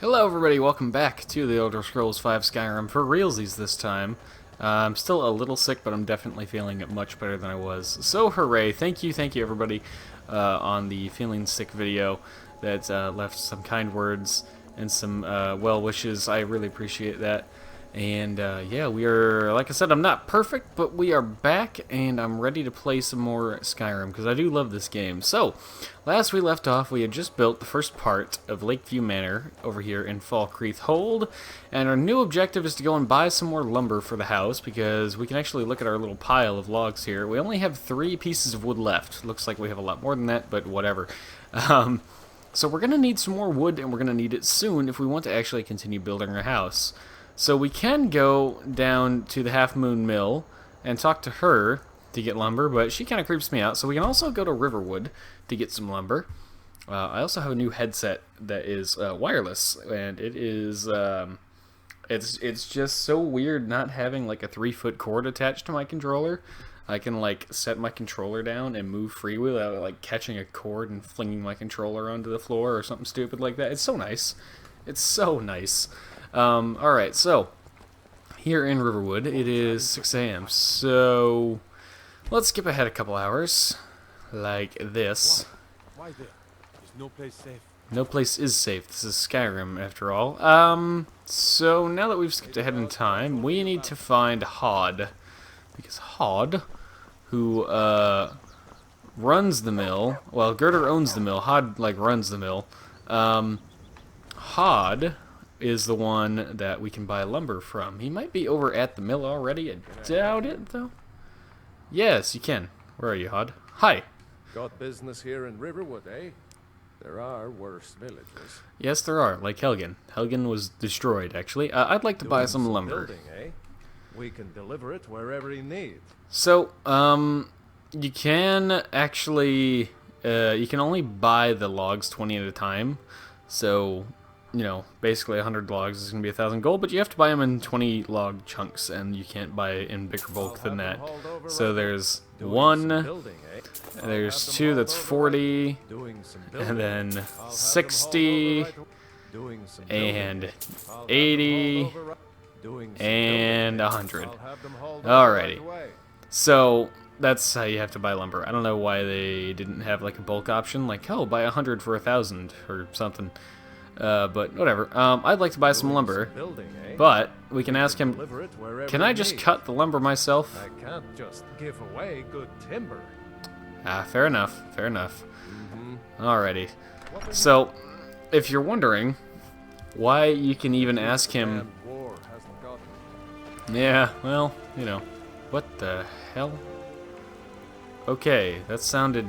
Hello everybody, welcome back to the Elder Scrolls V Skyrim for realsies this time. I'm still a little sick, but I'm definitely feeling much better than I was. So hooray, thank you everybody on the feeling sick video that left some kind words and some well wishes. I really appreciate that. And yeah, we are, like I said, I'm not perfect, but we are back, and I'm ready to play some more Skyrim, because I do love this game. So, last we left off, we had just built the first part of Lakeview Manor over here in Falkreath Hold, and our new objective is to go and buy some more lumber for the house, because we can actually look at our little pile of logs here. We only have 3 pieces of wood left. Looks like we have a lot more than that, but whatever. So we're going to need some more wood, and we're going to need it soon if we want to actually continue building our house. So we can go down to the Half Moon Mill and talk to her to get lumber, but she kind of creeps me out. So we can also go to Riverwood to get some lumber. I also have a new headset that is wireless, and it is it's just so weird not having like a 3-foot cord attached to my controller. I can like set my controller down and move free without like catching a cord and flinging my controller onto the floor or something stupid like that. It's so nice. It's so nice. Alright, so, here in Riverwood, it is 6 a.m., so let's skip ahead a couple hours, like this. Why there? Is no place safe? No place is safe. This is Skyrim, after all. So now that we've skipped ahead in time, we need to find Hod, because Hod, who, runs the mill, well, Girder owns the mill, Hod, like, runs the mill, Hod is the one that we can buy lumber from. He might be over at the mill already. I doubt it, though. Yes, you can. Where are you, Hod? Hi. Got business here in Riverwood, eh? There are worse villages. Yes, there are, like Helgen. Helgen was destroyed, actually. I'd like to buy some lumber. Building, eh? We can deliver it wherever you need. So, you can actually, you can only buy the logs 20 at a time. So, you know, basically 100 logs is going to be 1,000 gold, but you have to buy them in 20 log chunks, and you can't buy in bigger bulk than that. So there's 1, there's 2, that's 40, and then 60, and 80, and 100. Alrighty. So, that's how you have to buy lumber. I don't know why they didn't have, like, a bulk option, like, oh, buy 100 for 1,000, or something. But whatever. I'd like to buy some lumber, but we can ask him, can I just cut the lumber myself? I can't just give away good timber. Ah, fair enough, fair enough. Alrighty. So, if you're wondering why you can even ask him... Yeah, well, you know. What the hell? Okay, that sounded...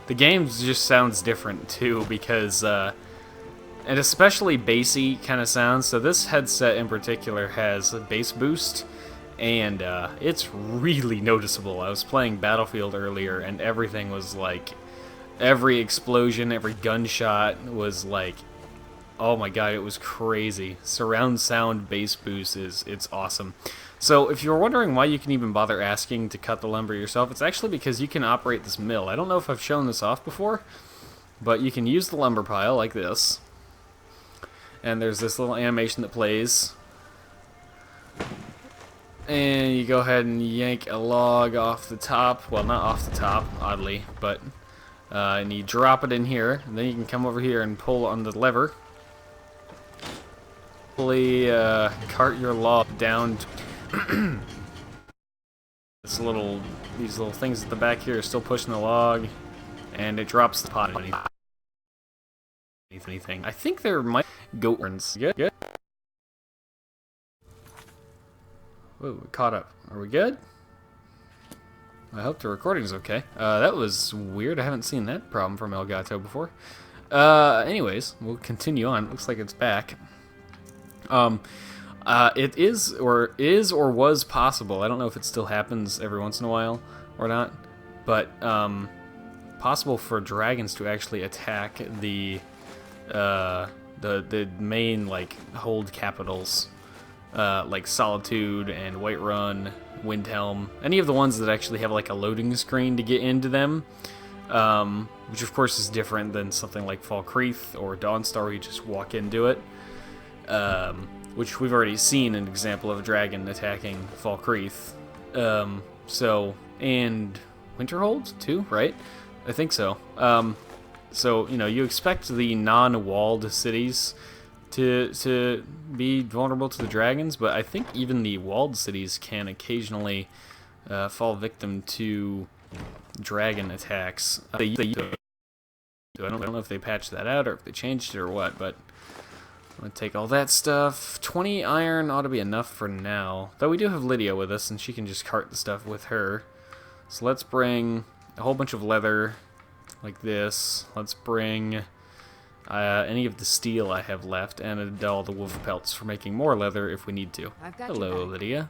The game just sounds different, too, because, and especially bassy kind of sounds. So this headset in particular has a bass boost, and it's really noticeable. I was playing Battlefield earlier, and everything was like, every explosion, every gunshot was like, oh my god, it was crazy. Surround sound bass boost it's awesome. So if you're wondering why you can even bother asking to cut the lumber yourself, it's actually because you can operate this mill. I don't know if I've shown this off before, but you can use the lumber pile like this. And there's this little animation that plays. And you go ahead and yank a log off the top. Well, not off the top, oddly, but and you drop it in here. And then you can come over here and pull on the lever. Pulley, cart your log down. These little things at the back here are still pushing the log, and it drops the pot. Anything. I think there might goat horns. Good. Whoa, we caught up. Are we good? I hope the recording's okay. That was weird. I haven't seen that problem from ElGato before. Anyways, we'll continue on. It looks like it's back. It is or was possible. I don't know if it still happens every once in a while or not, but possible for dragons to actually attack the main, like, hold capitals, like Solitude and Whiterun, Windhelm, any of the ones that actually have, like, a loading screen to get into them, which of course is different than something like Falkreath or Dawnstar where you just walk into it. which we've already seen an example of a dragon attacking Falkreath. And Winterhold too, right? I think so. So, you know, you expect the non-walled cities to be vulnerable to the dragons, but I think even the walled cities can occasionally fall victim to dragon attacks. I don't know if they patched that out or if they changed it or what, but I'm going to take all that stuff. 20 iron ought to be enough for now. Though we do have Lydia with us, and she can just cart the stuff with her. So let's bring a whole bunch of leather like this. Let's bring any of the steel I have left, and all the wolf pelts for making more leather if we need to. Hello, Lydia.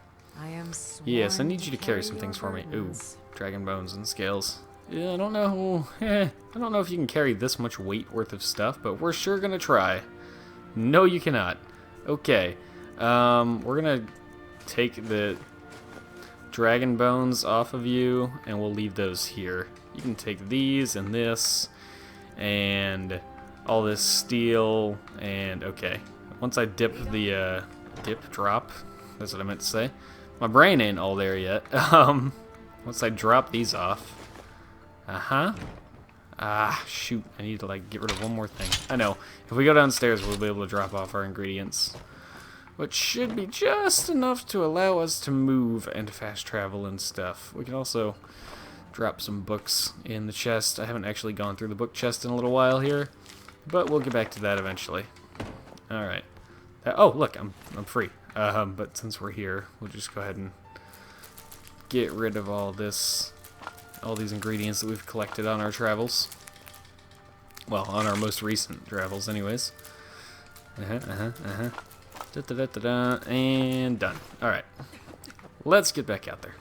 Yes, I need you to carry some things for me. Ooh, dragon bones and scales. Yeah, I don't know. I don't know if you can carry this much weight worth of stuff, but we're sure gonna try. No, you cannot. Okay. We're gonna take the dragon bones off of you, and we'll leave those here. You can take these and this, and all this steel, and okay. Once I dip the, drop, that's what I meant to say. My brain ain't all there yet. Once I drop these off. Shoot, I need to, like, get rid of one more thing. I know, if we go downstairs, we'll be able to drop off our ingredients, which should be just enough to allow us to move and fast travel and stuff. We can also drop some books in the chest. I haven't actually gone through the book chest in a little while here, but we'll get back to that eventually. Alright. Oh, look, I'm free. But since we're here, we'll just go ahead and get rid of all this, all these ingredients that we've collected on our travels. Well, on our most recent travels, anyways. And done. Alright. Let's get back out there.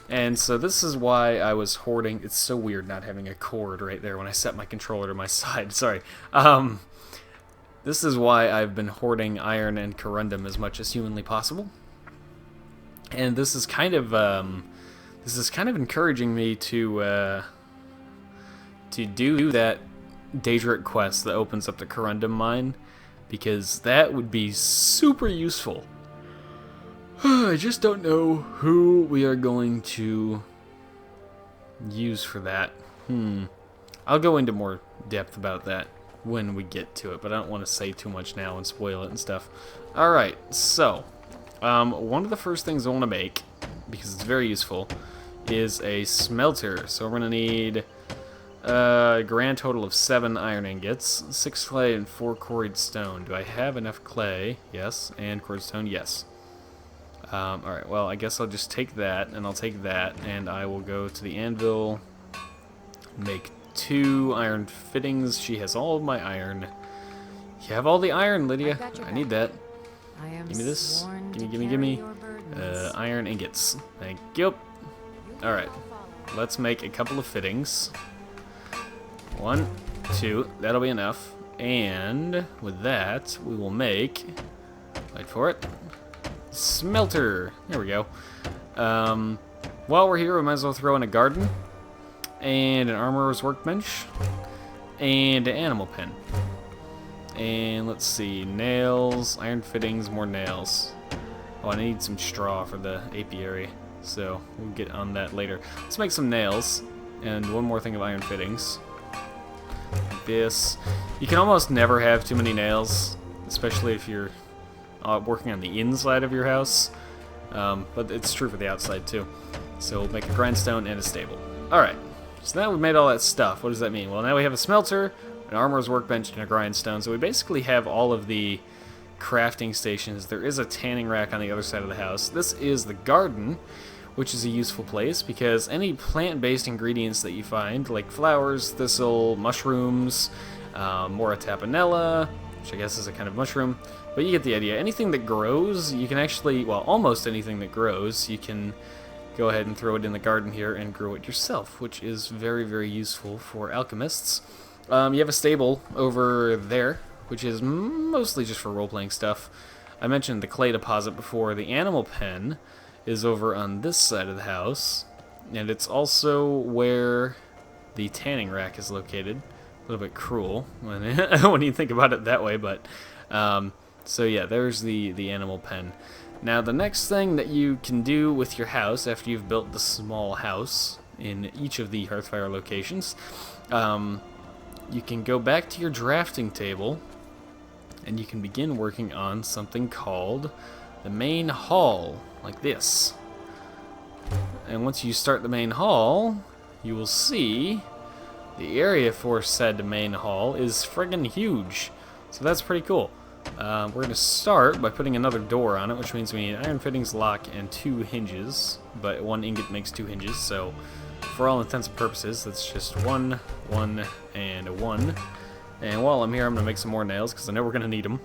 And so this is why I was hoarding. It's so weird not having a cord right there when I set my controller to my side. Sorry. This is why I've been hoarding iron and corundum as much as humanly possible. And this is kind of encouraging me to do that Daedric quest that opens up the corundum mine, because that would be super useful. I just don't know who we are going to use for that. I'll go into more depth about that when we get to it, but I don't want to say too much now and spoil it and stuff. Alright, so one of the first things I want to make, because it's very useful, is a smelter. So we're going to need a grand total of 7 iron ingots, 6 clay, and 4 quarried stone. Do I have enough clay? Yes. And quarried stone? Yes. Alright, well, I guess I'll just take that, and I'll take that, and I will go to the anvil, make 2 iron fittings. She has all of my iron. You have all the iron, Lydia. I need that. Give me this. Gimme. Iron ingots. Thank you. Alright, let's make a couple of fittings. 1, 2, that'll be enough. And with that, we will make, wait for it, smelter. There we go. While we're here, we might as well throw in a garden, and an armorer's workbench, and an animal pen. And let's see, nails, iron fittings, more nails. Oh, I need some straw for the apiary, so we'll get on that later. Let's make some nails, and one more thing of iron fittings. Like this. You can almost never have too many nails, especially if you're working on the inside of your house, but it's true for the outside too. So we'll make a grindstone and a stable. Alright, so now we've made all that stuff. What does that mean? Well, now we have a smelter, an armorer's workbench, and a grindstone, so we basically have all of the crafting stations. There is a tanning rack on the other side of the house. This is the garden, which is a useful place because any plant-based ingredients that you find, like flowers, thistle, mushrooms, Mora tapanella, which I guess is a kind of mushroom, but you get the idea. Anything that grows, you can actually, well, almost anything that grows, you can go ahead and throw it in the garden here and grow it yourself, which is very, very useful for alchemists. You have a stable over there, which is mostly just for role-playing stuff. I mentioned the clay deposit before. The animal pen is over on this side of the house, and it's also where the tanning rack is located. A little bit cruel when, when you think about it that way, but So yeah, there's the animal pen. Now the next thing that you can do with your house after you've built the small house in each of the Hearthfire locations, you can go back to your drafting table and you can begin working on something called the main hall, like this. And once you start the main hall, you will see the area for said main hall is friggin' huge. So that's pretty cool. We're going to start by putting another door on it, which means we need an iron fittings lock and 2 hinges. But 1 ingot makes 2 hinges, so for all intents and purposes, that's just 1, 1, and a 1. And while I'm here, I'm going to make some more nails, because I know we're going to need them.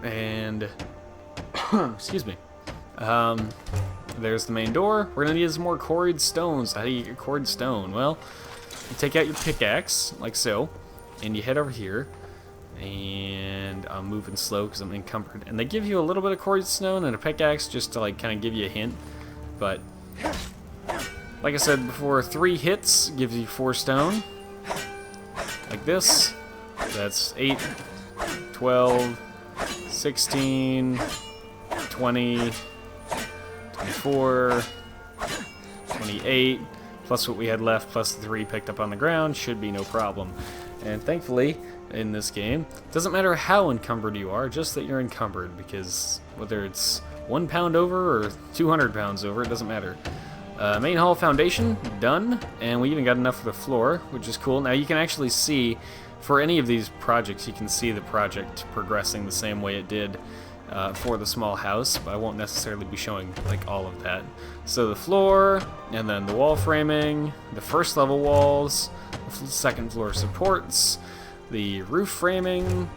And, excuse me. There's the main door. We're going to need some more quarried stones. How do you get quarried stone? Well, you take out your pickaxe, like so, and you head over here. And I'm moving slow because I'm encumbered. And they give you a little bit of quarried stone and a pickaxe just to, like, kind of give you a hint. But, like I said before, 3 hits gives you 4 stone. Like this. That's 8, 12, 16, 20, 24, 28, plus what we had left, plus the 3 picked up on the ground, should be no problem. And thankfully, in this game, it doesn't matter how encumbered you are, just that you're encumbered, because whether it's 1 pound over or 200 pounds over, it doesn't matter. Main hall foundation, done, and we even got enough for the floor, which is cool. Now you can actually see, for any of these projects, you can see the project progressing the same way it did for the small house, but I won't necessarily be showing like all of that. So the floor, and then the wall framing, the first level walls, the second floor supports, the roof framing,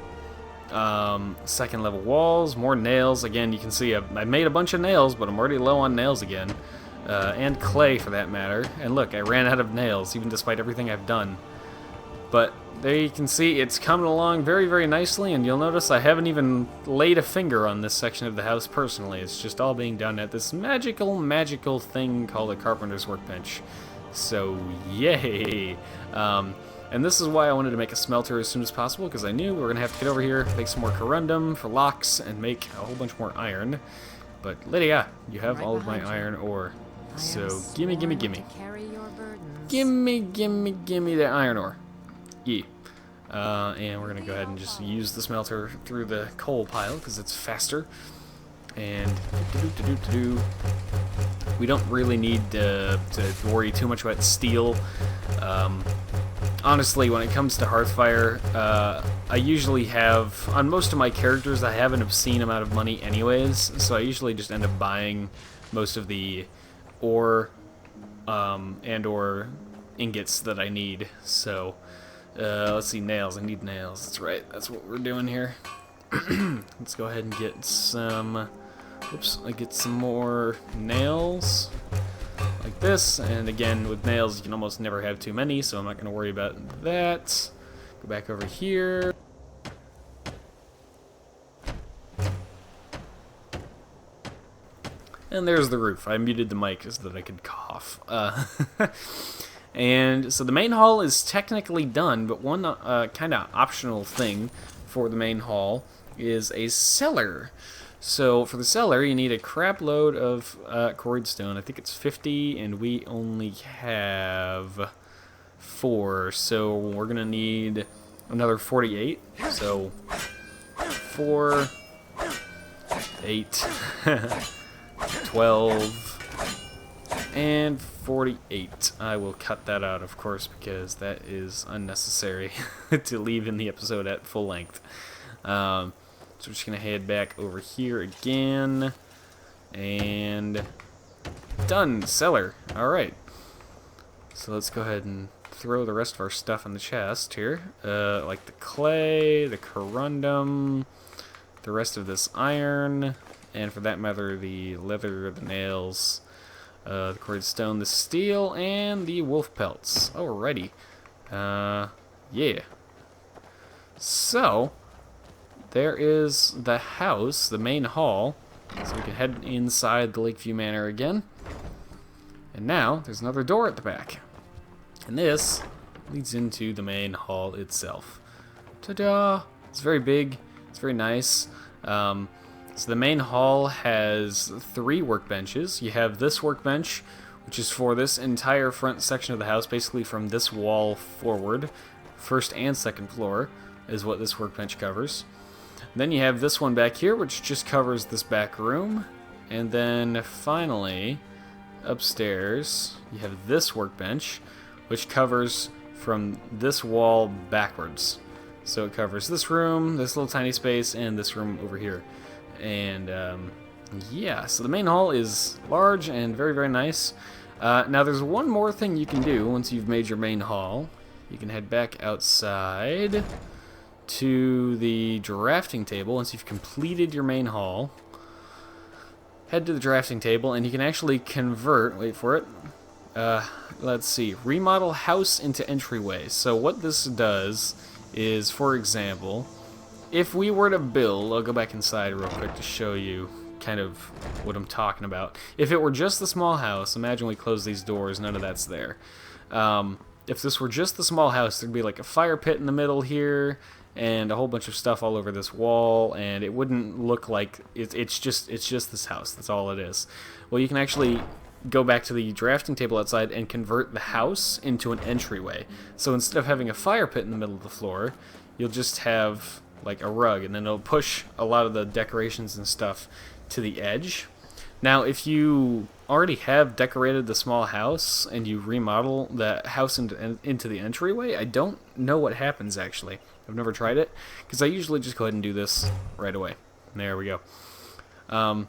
second level walls, more nails. Again, you can see I made a bunch of nails, but I'm already low on nails again, and clay for that matter. And look, I ran out of nails, even despite everything I've done. But there you can see it's coming along very, very nicely, and you'll notice I haven't even laid a finger on this section of the house personally. It's just all being done at this magical, magical thing called a carpenter's workbench. So, yay! And this is why I wanted to make a smelter as soon as possible, because I knew we were going to have to get over here, make some more corundum for locks, and make a whole bunch more iron. But Lydia, you have all of my iron ore. So, gimme, gimme, gimme. Gimme, gimme, gimme that iron ore. Yeah. And we're going to go ahead and just use the smelter through the coal pile, because it's faster. And we don't really need to worry too much about steel. Honestly, when it comes to Hearthfire, I usually have, on most of my characters, I have an obscene amount of money anyways, so I usually just end up buying most of the ore and or ingots that I need. So, let's see, nails. I need nails. That's right. That's what we're doing here. Let's go ahead and get some... Oops, I get some more nails. Like this, and again, with nails, you can almost never have too many, so I'm not going to worry about that. Go back over here. And there's the roof. I muted the mic so that I could cough. And so the main hall is technically done, but one kind of optional thing for the main hall is a cellar. So for the cellar, you need a crap load of quarried stone. I think it's 50, and we only have 4. So we're going to need another 48. So 4, 8, 12, and 48. I will cut that out, of course, because that is unnecessary to leave in the episode at full length. So we're just going to head back over here again. And done. Cellar. Alright. So let's go ahead and throw the rest of our stuff in the chest here. Like the clay, the corundum, the rest of this iron, and for that matter, the leather, the nails, the quarried stone, the steel, and the wolf pelts. Alrighty. Yeah. So... there is the house, the main hall, so we can head inside the Lakeview Manor again. And now, there's another door at the back. And this leads into the main hall itself. Ta-da! It's very big. It's very nice. So the main hall has 3 workbenches. You have this workbench, which is for this entire front section of the house, basically from this wall forward. First and second floor is what this workbench covers. Then you have this one back here, which just covers this back room. And then finally, upstairs, you have this workbench, which covers from this wall backwards. So it covers this room, this little tiny space, and this room over here. And yeah, so the main hall is large and very, very nice. Now there's one more thing you can do once you've made your main hall. You can head back outside to the drafting table once you've completed your main hall. Head to the drafting table and you can actually convert, wait for it, let's see, remodel house into entryway. So what this does is, for example, if we were to build, I'll go back inside real quick to show you kind of what I'm talking about. If it were just the small house, imagine we close these doors, none of that's there. If this were just the small house, there'd be like a fire pit in the middle here, and a whole bunch of stuff all over this wall, and it wouldn't look like it's just this house. That's all it is. Well, you can actually go back to the drafting table outside and convert the house into an entryway. So instead of having a fire pit in the middle of the floor, you'll just have like a rug, and then it'll push a lot of the decorations and stuff to the edge. Now, if you already have decorated the small house and you remodel that house into the entryway, I don't know what happens actually. I've never tried it, because I usually just go ahead and do this right away. There we go. Yeah,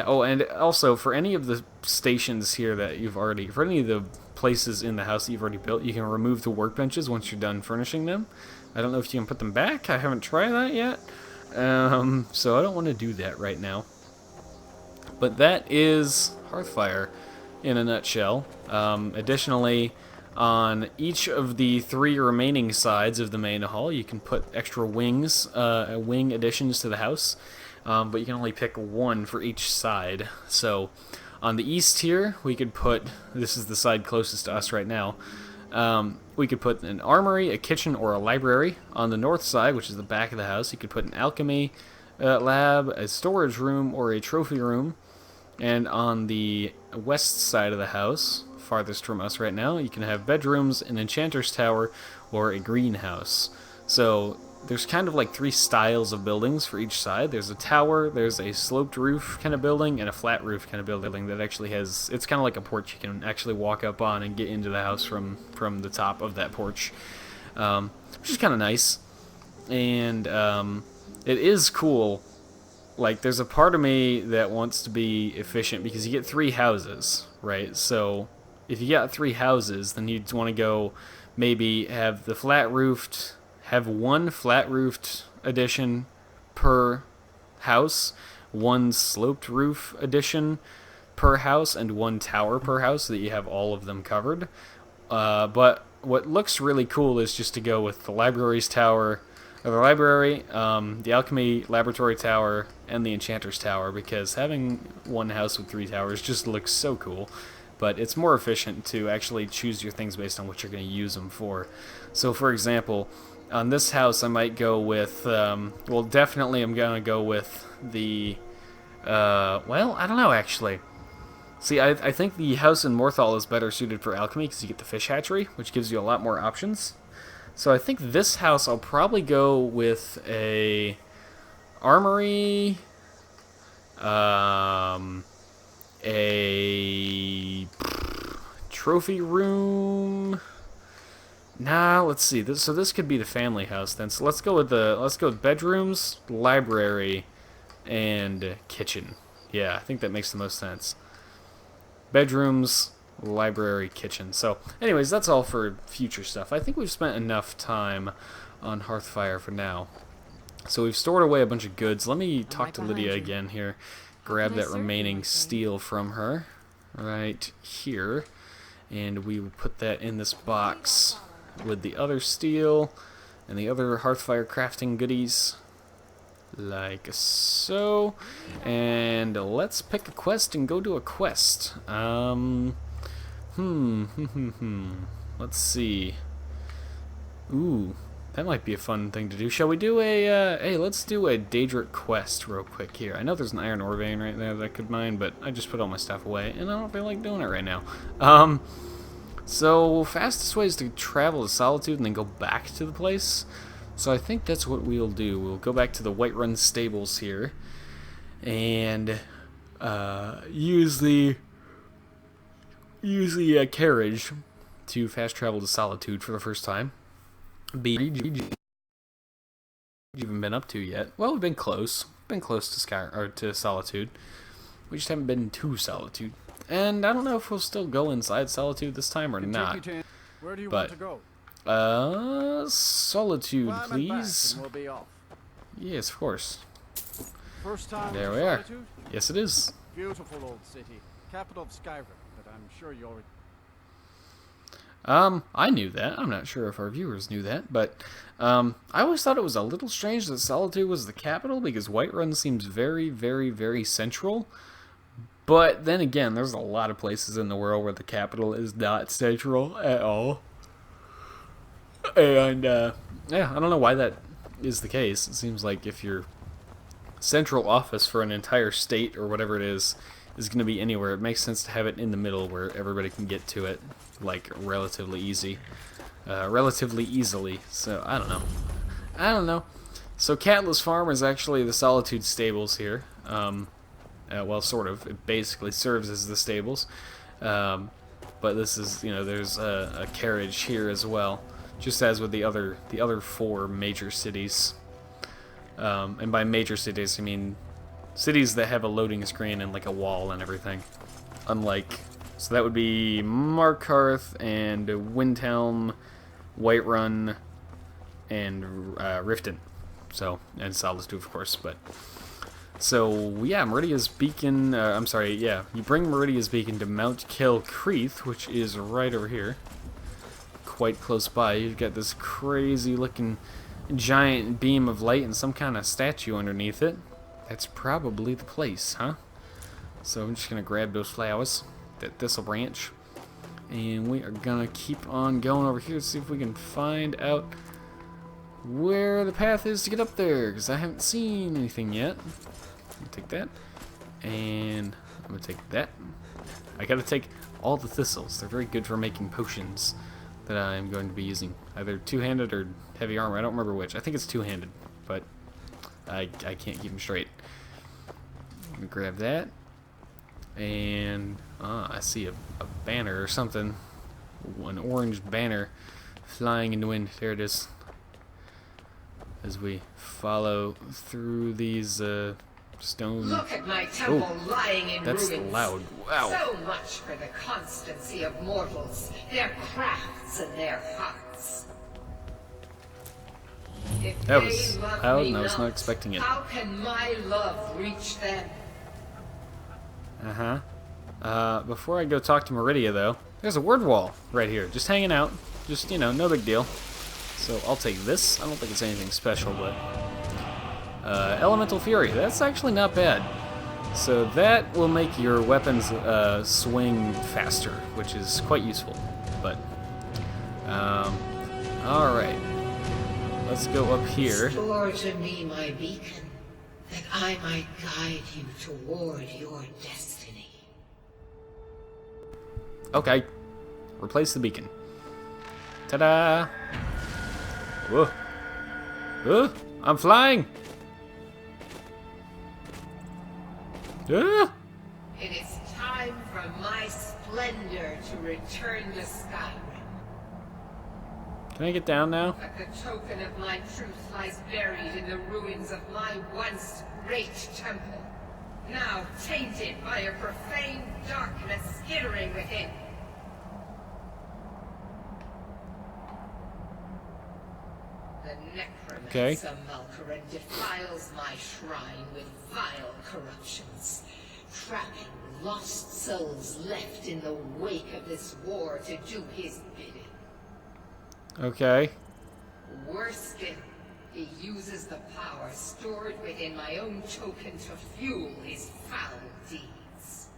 oh, and also for any of the stations here that you've already, for any of the places in the house that you've already built, you can remove the workbenches once you're done furnishing them. I don't know if you can put them back. I haven't tried that yet. So I don't want to do that right now. But that is Hearthfire in a nutshell. Additionally, on each of the 3 remaining sides of the main hall, you can put extra wings, wing additions to the house. But you can only pick 1 for each side. So on the east here, we could put, this is the side closest to us right now, we could put an armory, a kitchen, or a library. On the north side, which is the back of the house, you could put an alchemy lab, a storage room, or a trophy room. And on the west side of the house, farthest from us right now, you can have bedrooms, an enchanter's tower, or a greenhouse. So there's kind of like 3 styles of buildings for each side. There's a tower, there's a sloped roof kind of building, and a flat roof kind of building that actually has, it's kind of like a porch you can actually walk up on and get into the house from the top of that porch, which is kind of nice. And it is cool. Like, there's a part of me that wants to be efficient, because you get 3 houses, right? So if you got 3 houses, then you'd want to go maybe have the flat roofed, have 1 flat roofed addition per house, 1 sloped roof addition per house, and 1 tower per house, so that you have all of them covered. But what looks really cool is just to go with the library's tower, or the library, the alchemy laboratory tower, and the enchanter's tower, because having 1 house with 3 towers just looks so cool. But it's more efficient to actually choose your things based on what you're going to use them for. So, for example, on this house, I might go with, well, definitely I'm going to go with the, well, I don't know, actually. See, I think the house in Morthal is better suited for alchemy, because you get the fish hatchery, which gives you a lot more options. So I think this house, I'll probably go with a armory, a trophy room. Nah, let's see. So this could be the family house then. So let's go with bedrooms, library, and kitchen. Yeah, I think that makes the most sense. Bedrooms, library, kitchen. So anyways, that's all for future stuff. I think we've spent enough time on Hearthfire for now. So we've stored away a bunch of goods. Let me talk to Lydia again here. Grab that remaining steel from her right here, and we will put that in this box with the other steel and the other Hearthfire crafting goodies, like so. And let's pick a quest and go do a quest. Let's see. Ooh, That might be a fun thing to do. Shall we do a, hey, let's do a Daedric quest real quick here. I know there's an iron ore vein right there that I could mine, but I just put all my stuff away, and I don't feel like doing it right now. So, fastest way is to travel to Solitude and then go back to the place. So I think that's what we'll do. We'll go back to the Whiterun stables here, and use the carriage to fast travel to Solitude for the first time. You've even been up to yet? Well, we've been close. Been close to to Solitude. We just haven't been to Solitude. And I don't know if we'll still go inside Solitude this time or not. Where do you want to go? Solitude, Climb please. and we'll be off. Yes, of course. First time There in we are. Solitude? Yes, it is. Beautiful old city, capital of Skyrim, but I'm sure you already. I knew that. I'm not sure if our viewers knew that, but I always thought it was a little strange that Solitude was the capital because Whiterun seems very, very, very central. But then again, there's a lot of places in the world where the capital is not central at all. And yeah, I don't know why that is the case. It seems like if your central office for an entire state or whatever it is going to be anywhere, it makes sense to have it in the middle where everybody can get to it, like, relatively easily. So, I don't know. So, Catless Farm is actually the Solitude stables here. Well, sort of. It basically serves as the stables. But this is, there's a carriage here as well, just as with the other 4 major cities. And by major cities, I mean cities that have a loading screen and like a wall and everything. So that would be Markarth and Windhelm, Whiterun, and Riften. So, and Solitude, of course, but... So, yeah, Meridia's Beacon, you bring Meridia's Beacon to Mount Kilcreath, which is right over here. Quite close by. You've got this crazy-looking giant beam of light and some kind of statue underneath it. That's probably the place, huh? So I'm just going to grab those flowers, that thistle branch, and we are going to keep on going over here to see if we can find out where the path is to get up there, because I haven't seen anything yet. I'm going to take that, and I'm going to take that. I got to take all the thistles. They're very good for making potions that I'm going to be using. Either two-handed or heavy armor. I don't remember which. I think it's two-handed, but I can't keep them straight. I'm going to grab that. And I see a banner or something. An orange banner flying in the wind. There it is. As we follow through these stone... Look at my temple lying in that's ruins. Loud. Wow. So much for the constancy of mortals, their crafts and their hearts. If That they was love loud, me and I was not not, expecting it. how can my love reach them? Before I go talk to Meridia, though, there's a word wall right here, just hanging out. Just, no big deal. So I'll take this. I don't think it's anything special, but... Elemental Fury, that's actually not bad. So that will make your weapons swing faster, which is quite useful. But, alright. Let's go up here. Restore to me my beacon, that I might guide you toward your destiny. Okay. Replace the beacon. Ta-da! Whoa. I'm flying! Ah! It is time for my splendor to return to Skyrim. Can I get down now? But the token of my truth lies buried in the ruins of my once great temple, now tainted by a profane darkness skittering within. The necromancer Malkaran defiles my shrine with vile corruptions, trapping lost souls left in the wake of this war to do his bidding. Okay. Worse still, he uses the power stored within my own token to fuel his foul deeds.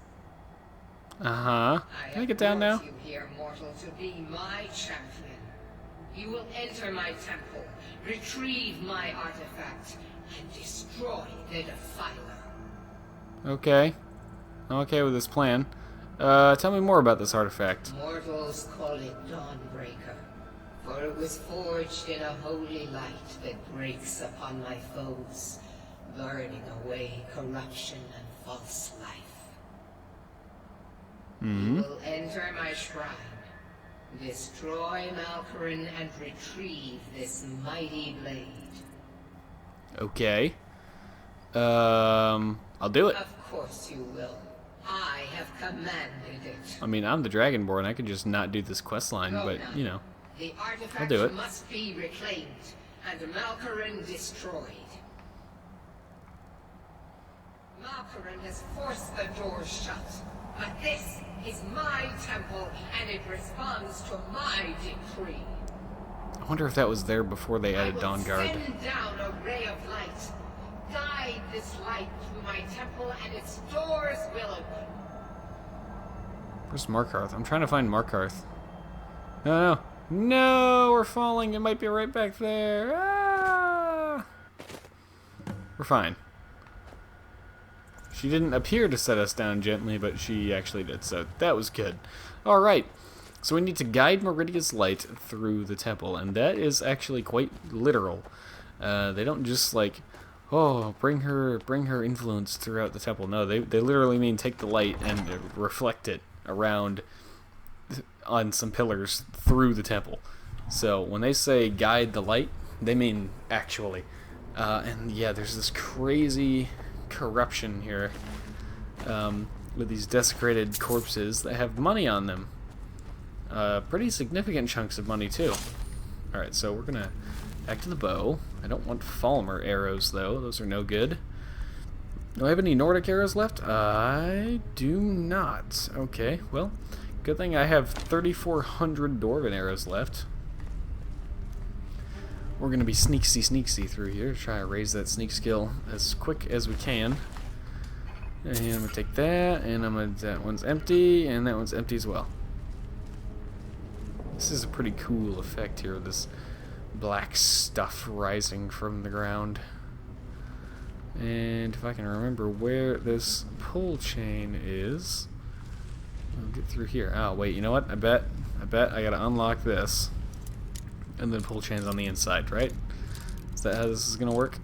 Uh-huh. Can I get down now? You here, mortal, to be my champion. You will enter my temple, retrieve my artifact, and destroy the Defiler. Okay. I'm okay with this plan. Tell me more about this artifact. Mortals call it Dawnbreaker, for it was forged in a holy light that breaks upon my foes, burning away corruption and false life. You will enter my shrine, destroy Malkarin, and retrieve this mighty blade. Okay. I'll do it. Of course you will. I have commanded it. I mean, I'm the Dragonborn. I could just not do this quest line, but, you know. The artifact I'll do it. must be reclaimed and Malkarin destroyed. Malkarin has forced the doors shut, but this is my temple and it responds to my decree. I wonder if that was there before they added Dawn Guard. Send down a ray of light. Guide this light through my temple and its doors will open. Where's Markarth? I'm trying to find Markarth. No, no, we're falling. It might be right back there. Ah! We're fine. She didn't appear to set us down gently, but she actually did, so that was good. Alright, so we need to guide Meridia's light through the temple, and that is actually quite literal. They don't just like, oh, bring her influence throughout the temple. No, they literally mean take the light and reflect it around on some pillars through the temple. So when they say guide the light, they mean actually. And yeah, there's this crazy corruption here with these desecrated corpses that have money on them. Pretty significant chunks of money too. Alright, so we're gonna back to the bow. I don't want Falmer arrows though, those are no good. Do I have any Nordic arrows left? I do not. Okay, well, good thing I have 3,400 Dwarven arrows left. We're going to be sneaksy through here to try to raise that sneak skill as quick as we can. And I'm going to take that, and that one's empty, and that one's empty as well. This is a pretty cool effect here, this black stuff rising from the ground. And if I can remember where this pull chain is, I'll get through here. Oh, wait, you know what? I bet I gotta unlock this. And then pull chains on the inside, right? Is that how this is gonna work?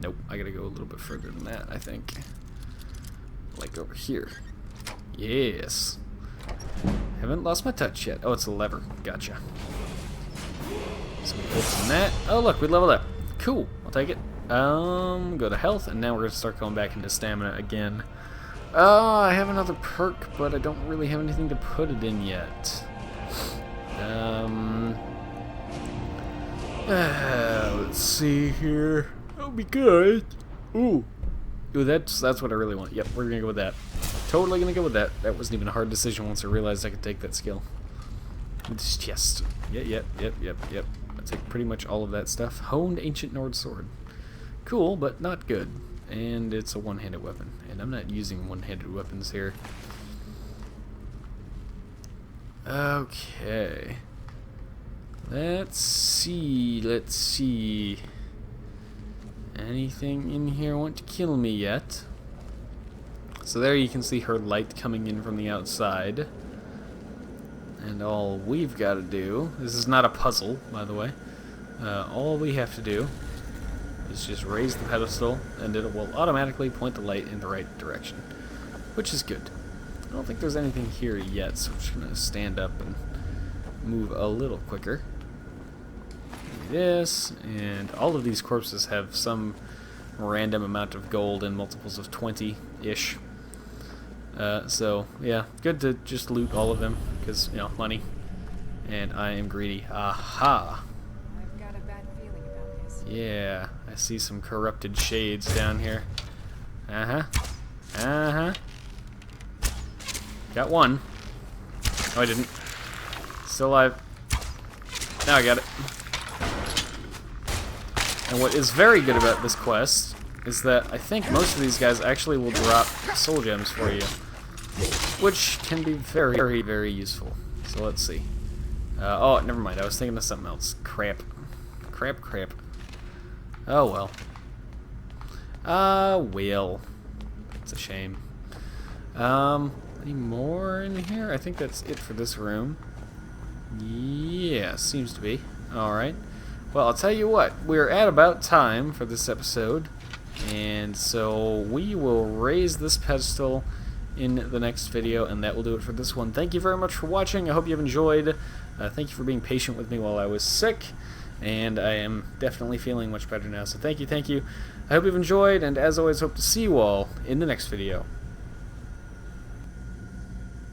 Nope, I gotta go a little bit further than that, I think. Like over here. Yes. Haven't lost my touch yet. Oh, it's a lever. Gotcha. So we open that. Oh, look, we leveled up. Cool. I'll take it. Go to health, and now we're gonna start going back into stamina again. I have another perk, but I don't really have anything to put it in yet. Let's see here. That'll be good. Ooh, that's what I really want. Yep, we're gonna go with that. Totally gonna go with that. That wasn't even a hard decision once I realized I could take that skill. This chest. Yep. I take pretty much all of that stuff. Honed Ancient Nord Sword. Cool, but not good. And it's a one-handed weapon. And I'm not using one-handed weapons here. Okay. Let's see. Anything in here want to kill me yet? So there you can see her light coming in from the outside. And all we've got to do, this is not a puzzle, by the way. All we have to do is just raise the pedestal, and it will automatically point the light in the right direction, which is good. I don't think there's anything here yet, so I'm just going to stand up and move a little quicker. This, and all of these corpses have some random amount of gold in multiples of 20-ish. So, yeah, good to just loot all of them, because, you know, money. And I am greedy. Aha! I've got a bad feeling about this. Yeah, I see some corrupted shades down here. Got one. Oh, I didn't. Still alive. Now I got it. And what is very good about this quest is that I think most of these guys actually will drop soul gems for you, which can be very, very useful. So let's see. Oh, never mind. I was thinking of something else. Crap. Crap, crap. Oh, well. Well. It's a shame. Any more in here? I think that's it for this room. Yeah, seems to be. Alright. Well, I'll tell you what. We're at about time for this episode. And so we will raise this pedestal in the next video, and that will do it for this one. Thank you very much for watching. I hope you've enjoyed. Thank you for being patient with me while I was sick. And I am definitely feeling much better now. So thank you, thank you. I hope you've enjoyed, and as always, hope to see you all in the next video.